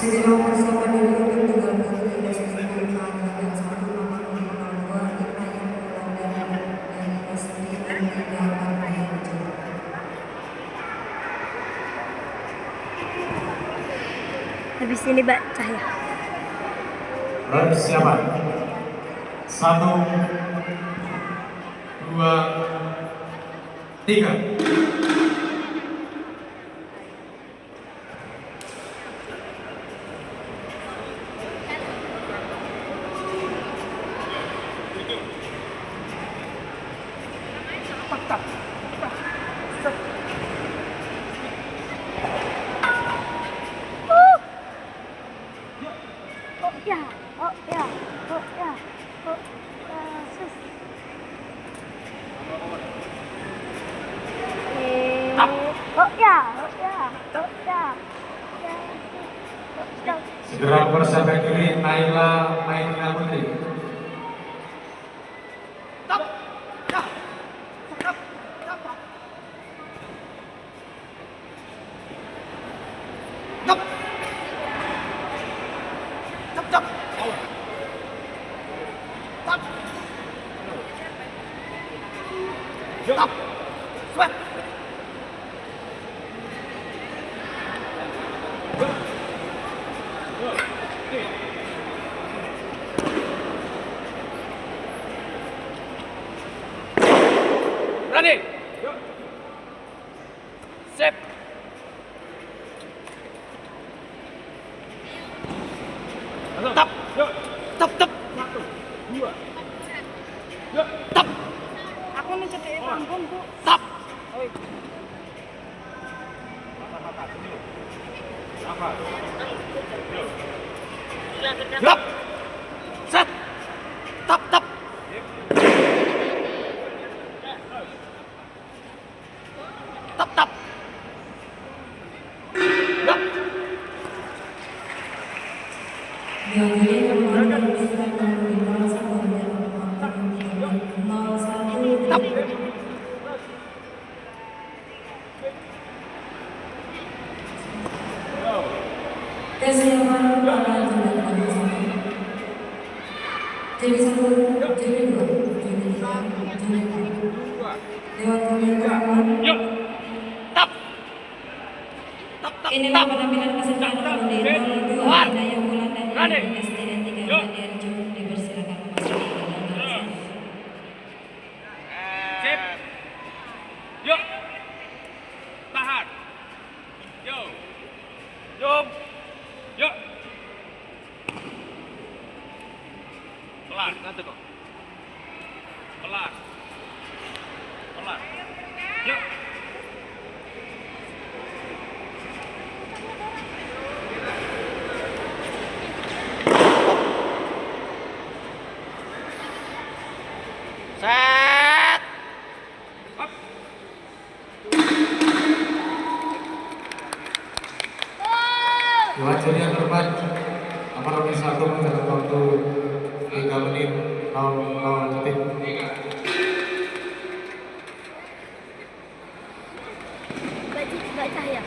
Segera persiapan diri untuk tunggal putri dan sejumlah dan satu nomor 02 Inayat Wulandari dan Lesti N3 Ardianto. Habis ini Mbak Cahya. Persiapan 1, 2, 3. Segera persiapkan diri Naila Maidina Putri. Ready? Sip. Tap. Tap, tap. 1, 2. Tap. Aku mencetak panggung, Bu. Tap. Tap. Set. Tap, tap. Tap, tap. Yup. Diakhiri pertemuan perusahaan pemerintah sebanyak 01. Tap. Kesiapan para jembatan jadi 1, jadi 2, jadi 3, jadi 4. Dewan Pembinaan. Yuk. Tap. Tap, tap, Inilah tap. penampilan peserta tahun 02 Inayat Wulandari dan Lesti N3 Ardianto. Dipersilakan memasuki gelaran. Sip. Yuk. Tahan. Yuk. Yuk. Yuk. Pelan, nanti kok. Pelan. Pelan. Yuk. Set. Up. Wajar yang terhormat, nomor 1 mencatat waktu 3 menit 00 detik. Mbak Cahya.